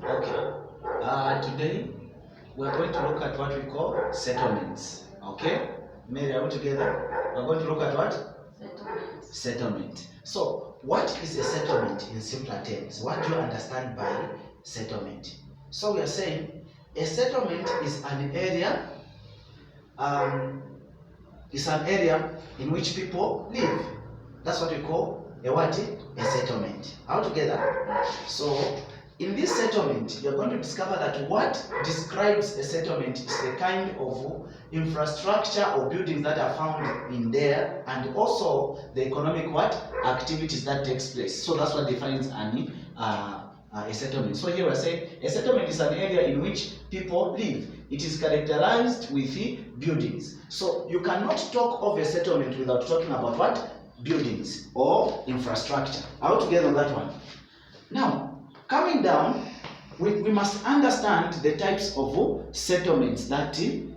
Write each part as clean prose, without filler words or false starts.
Okay. Today we're going to look at what we call settlements. Okay? Mary, are we together? We're going to look at what? Settlement. So, what is a settlement in simpler terms? What do you understand by settlement? So, we are saying a settlement is an area. In which people live. That's what we call a what? A settlement. All together. So, in this settlement, you're going to discover that what describes a settlement is the kind of infrastructure or buildings that are found in there, and also the economic what? Activities that takes place. So that's what defines a settlement. So here we're saying a settlement is an area in which people live. It is characterized with buildings. So you cannot talk of a settlement without talking about what? Buildings or infrastructure. Are we together on that one? Now, coming down, we must understand the types of settlements that we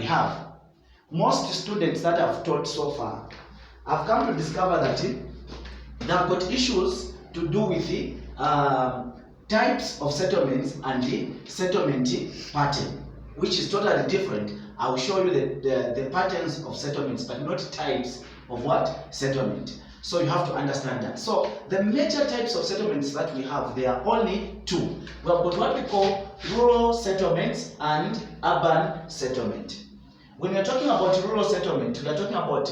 have. Most students that I've taught so far have come to discover that they've got issues to do with the types of settlements and the settlement pattern, which is totally different. I will show you the patterns of settlements, but not types of what? Settlement. So you have to understand that. So the major types of settlements that we have, there are only two. We have got what we call rural settlements and urban settlement. When we are talking about rural settlement, we are talking about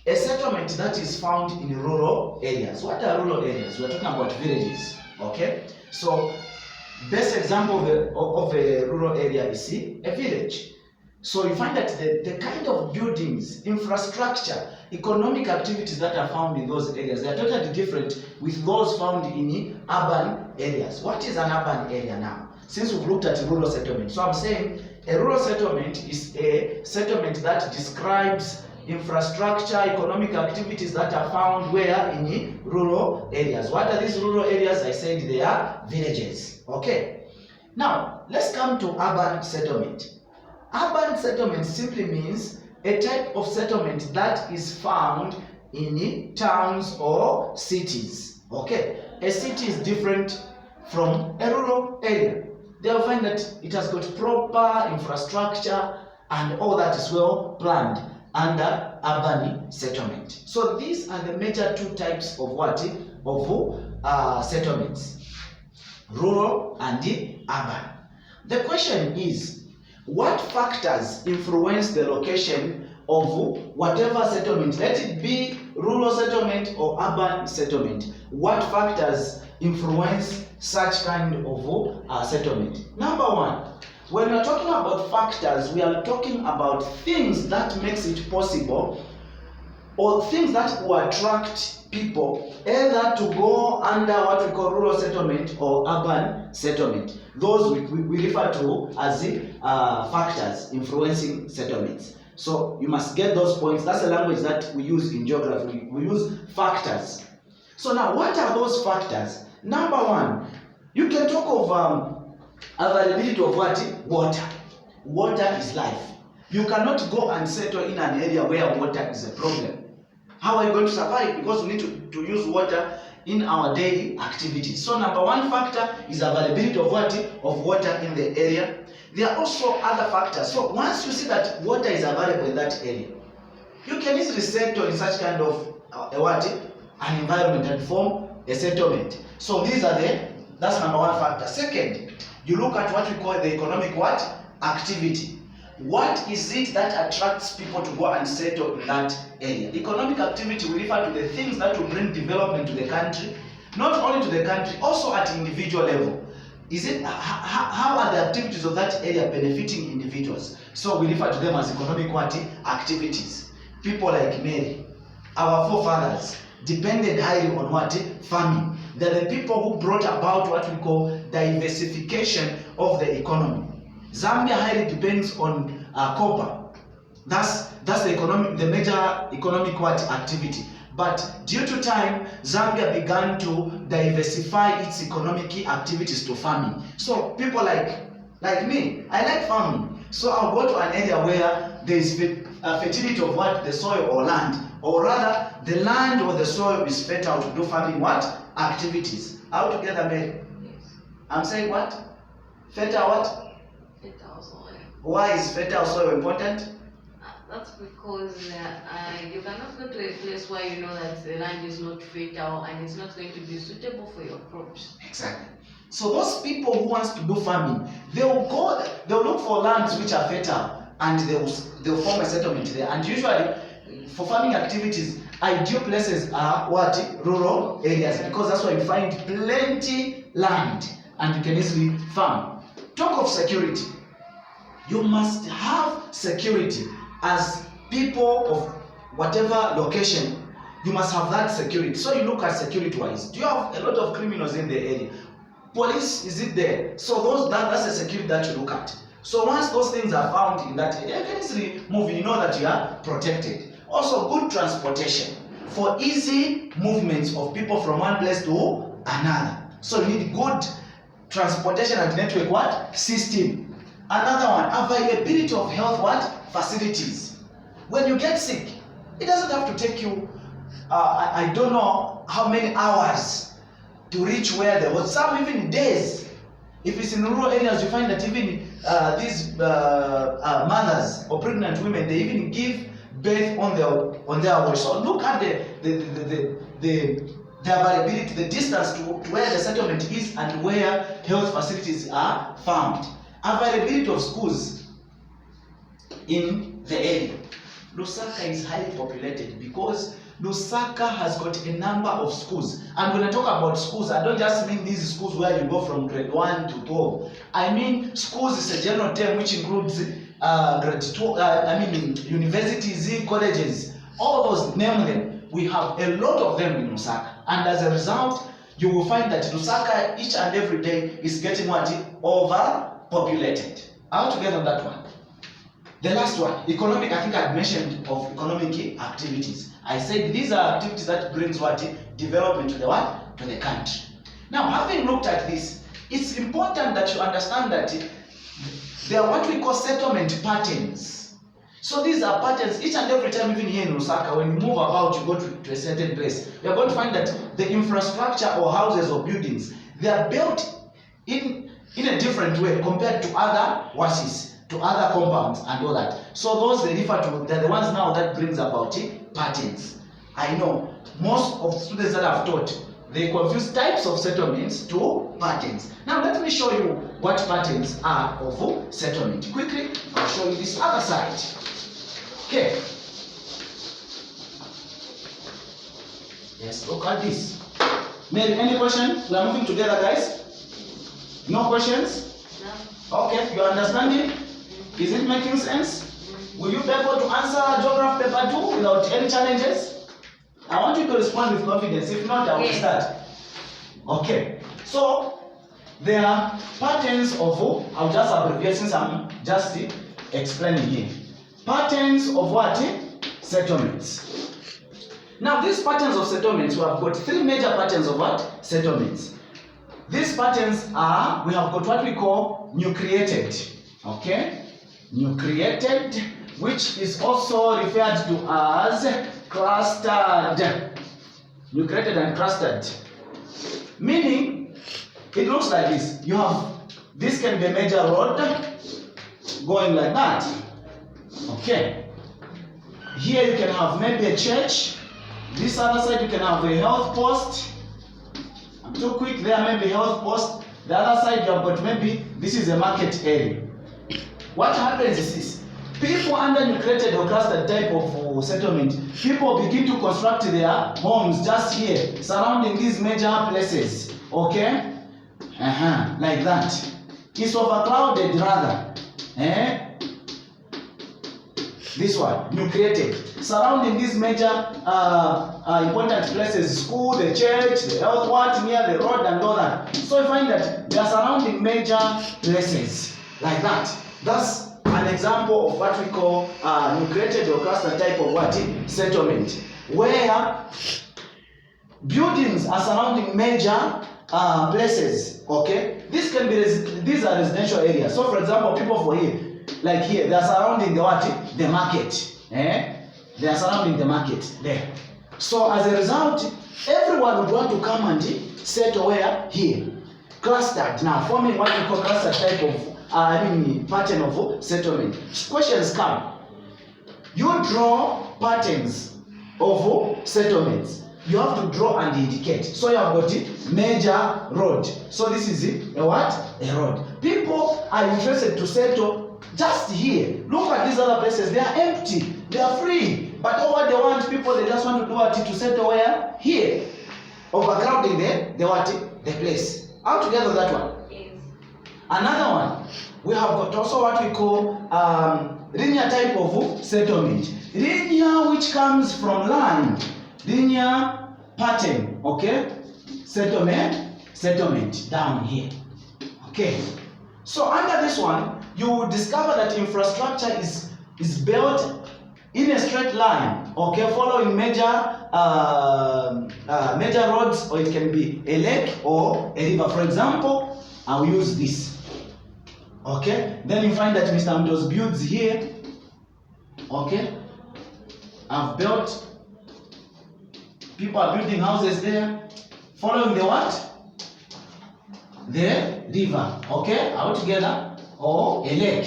a settlement that is found in rural areas. What are rural areas? We are talking about villages. Okay? So best example of a rural area is a village. So you find that the kind of buildings, infrastructure, economic activities that are found in those areas, they are totally different with those found in urban areas. What is an urban area now? Since we've looked at rural settlement. So I'm saying a rural settlement is a settlement that describes infrastructure, economic activities that are found where? In rural areas. What are these rural areas? I said they are villages. Okay. Now, let's come to urban settlement. Urban settlement simply means a type of settlement that is found in towns or cities. Okay, a city is different from a rural area. They'll find that it has got proper infrastructure and all that is well planned under urban settlement. So these are the major two types of what? Of settlements, rural and urban. The question is, what factors influence the location of whatever settlement? Let it be rural settlement or urban settlement. What factors influence such kind of settlement? Number one, when we're talking about factors, we are talking about things that makes it possible or things that will attract people either to go under what we call rural settlement or urban settlement. Those we refer to as factors influencing settlements. So you must get those points. That's the language that we use in geography. We use factors. So now, what are those factors? Number one, you can talk of availability of what? Water. Water is life. You cannot go and settle in an area where water is a problem. How are you going to survive? Because we need to use water in our daily activities. So number one factor is availability of what? Of water in the area. There are also other factors. So once you see that water is available in that area, you can easily settle in such kind of an environment and form a settlement. So that's number one factor. Second, you look at what we call the economic what? Activity. What is it that attracts people to go and settle in that area? Economic activity, we refer to the things that will bring development to the country, not only to the country, also at individual level. Is it how are the activities of that area benefiting individuals? So we refer to them as economic what? Activities. People like Mary, our forefathers, depended highly on what? Farming. They're the people who brought about what we call diversification of the economy. Zambia highly depends on copper. That's the major economic what? Activity. But due to time, Zambia began to diversify its economic activities to farming. So people like me, I like farming. So I'll go to an area where there is fertility of what? The soil or land. Or rather, the land or the soil is fertile to do farming what? Activities. All together, Mary? I'm saying what? Fertile what? Fertile soil. Why is fertile soil important? That's because you cannot go to a place where you know that the land is not fertile and it's not going to be suitable for your crops. Exactly. So those people who wants to do farming, they'll look for lands which are fertile and they'll form a settlement there. And usually for farming activities, ideal places are what? Rural areas, because that's where you find plenty land and you can easily farm. Talk of security. You must have security as people of whatever location. You must have that security. So you look at security wise. Do you have a lot of criminals in the area? Police, is it there? So that's the security that you look at. So once those things are found in that area, you can easily move. You know that you are protected. Also, good transportation for easy movements of people from one place to another. So you need good transportation and network what? System. Another one, availability of health what? Facilities. When you get sick, it doesn't have to take you, I don't know how many hours to reach where there was. Some even days. If it's in rural areas, you find that even these mothers or pregnant women, they even give birth on their way. So look at the availability, the distance to where the settlement is and where health facilities are found. Availability of schools in the area. Lusaka is highly populated because Lusaka has got a number of schools. And when I talk about schools, I don't just mean these schools where you go from grade 1 to 12. I mean schools is a general term which includes grade 12, universities, colleges, all those, name them. We have a lot of them in Lusaka. And as a result, you will find that Lusaka each and every day is getting what? Overpopulated. Are you together on that one? The last one, economic. I think I mentioned of economic activities. I said these are activities that brings what? Development to the what? To the country. Now, having looked at this, it's important that you understand that there are what we call settlement patterns. So these are patterns. Each and every time, even here in Lusaka, when you move about, you go to a certain place, you're going to find that the infrastructure or houses or buildings, they are built in a different way compared to other wasis, to other compounds and all that. So those they refer to, they're the ones now that brings about patterns. I know most of the students that I've taught, they confuse types of settlements to patterns. Now let me show you what patterns are of settlement. Quickly, I'll show you this other side. Okay. Yes, look at this. Maybe any question? We are moving together, guys. No questions? No. Okay, you understand it? Is it making sense? Will you be able to answer geography paper 2 without any challenges? I want you to respond with confidence. If not, I will start. Okay. So there are patterns of, I'll just abbreviate since I'm just explaining here. Patterns of what? Settlements. Now these patterns of settlements, we have got 3 major patterns of what? Settlements. These patterns are, we have got what we call nucleated. Okay? Nucleated, which is also referred to as clustered. Nucleated and clustered. Meaning, it looks like this. You have, this can be a major road going like that. Okay. Here you can have maybe a church. This other side you can have a health post. I'm too quick there, maybe health post. The other side you have got maybe, this is a market area. What happens is this. People under nucleated or clustered type of settlement, people begin to construct their homes just here, surrounding these major places. Okay? Like that. It's overcrowded rather. This one, nucleated. Surrounding these major important places, school, the church, the health ward, near the road and all that. So you find that they are surrounding major places like that. That's an example of what we call nucleated or cluster type of what? Settlement. Where buildings are surrounding major places. Okay? This can be these are residential areas. So for example, people for here, like here, they are surrounding the what? The market. They are surrounding the market there. So as a result, everyone would want to come and settle where? Here. clustered now, forming what we call cluster type of, pattern of settlement. Questions come. You draw patterns of settlements. You have to draw and indicate. So you have got it, major road. So this is it, a what? A road. People are interested to settle just here. Look at these other places. They are empty. They are free. But all what they want, people, they just want to do what? To settle where? Here. Overcrowding the what? The place. How together that one? Yes. Another one. We have got also what we call linear type of settlement. Linear, which comes from line. Linear pattern, okay? Settlement down here. Okay. So under this one, you will discover that infrastructure is built in a straight line, okay, following major roads, or it can be a lake or a river. For example, I'll use this. Okay, then you find that Mr. Mdos builds here. Okay, I've built. People are building houses there, following the what? The river. Okay, out together, or a lake.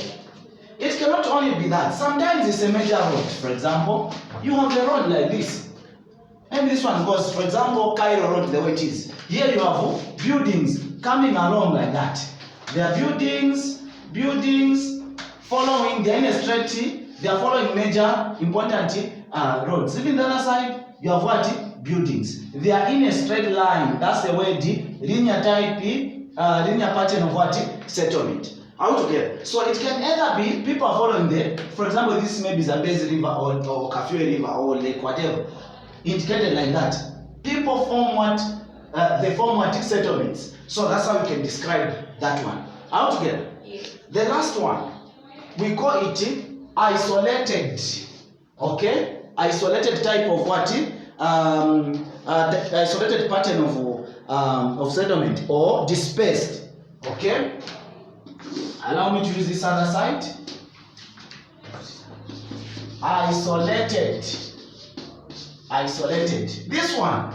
It cannot only be that. Sometimes it's a major road. For example, you have a road like this, and this one goes, for example, Cairo Road, the way it is. Here you have buildings coming along like that. There are buildings following the straight. They are following major important roads. Even the other side, you have what? Buildings. They are in a straight line. That's the way the linear type, linear pattern of what? Settlement. Out together. So it can either be people are following there. For example, this may be Zambezi River or Kafue River or Lake whatever. Indicated like that. People form what? They form what? Settlements. So that's how you can describe that one. Out together. Yes. The last one, we call it isolated. Okay? Isolated type of what? The isolated pattern of settlement or dispersed. Okay? Allow me to use this other side. Isolated. This one.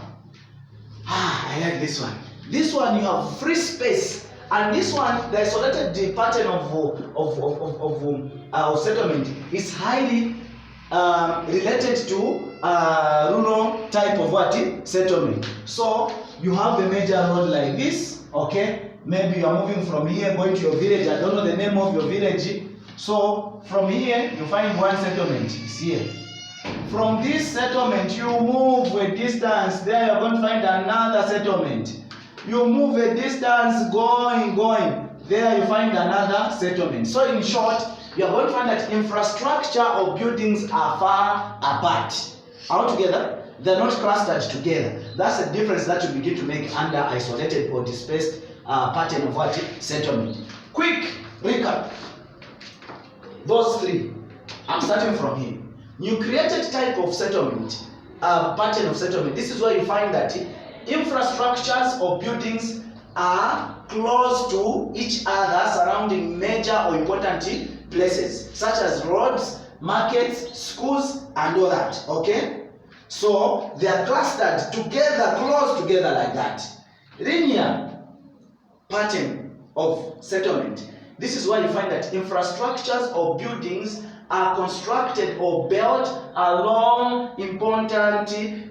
I like this one. This one you have free space. And this one, the isolated pattern of settlement is highly related to rural type of what? Settlement. So you have the major road like this, okay? Maybe you are moving from here, going to your village. I don't know the name of your village. So from here, you find one settlement. It's here. From this settlement, you move a distance. There you're going to find another settlement. You move a distance, going. There you find another settlement. So in short, you are going to find that infrastructure or buildings are far apart. Altogether, they're not clustered together. That's the difference that you begin to make under isolated or dispersed pattern of what? Settlement. Quick recap. Those three. I'm starting from here. You created type of settlement, pattern of settlement. This is where you find that infrastructures or buildings are close to each other, surrounding major or important places, such as roads, markets, schools, and all that. Okay? So they are clustered together, close together like that. Linear pattern of settlement. This is why you find that infrastructures or buildings are constructed or built along important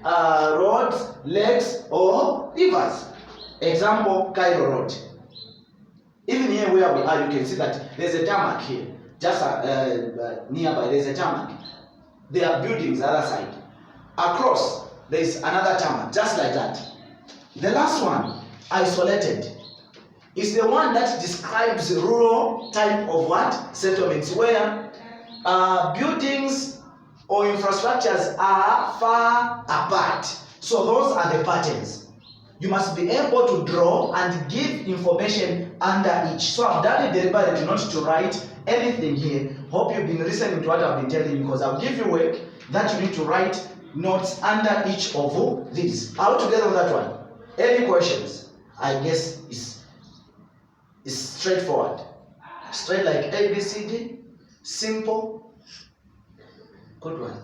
roads, lakes, or rivers. Example, Cairo Road. Even here where we are, you can see that there's a tarmac here. Just nearby, there's a tarmac. There are buildings the other side. Across, there's another tarmac, just like that. The last one, isolated, is the one that describes rural type of what? Settlements, where buildings or infrastructures are far apart. So those are the patterns. You must be able to draw and give information under each. So I've done it deliberately not to write anything here. Hope you've been listening to what I've been telling you, because I'll give you work that you need to write notes under each of these. How together with that one? Any questions? I guess it's straightforward. Straight like ABCD. Simple. Good one.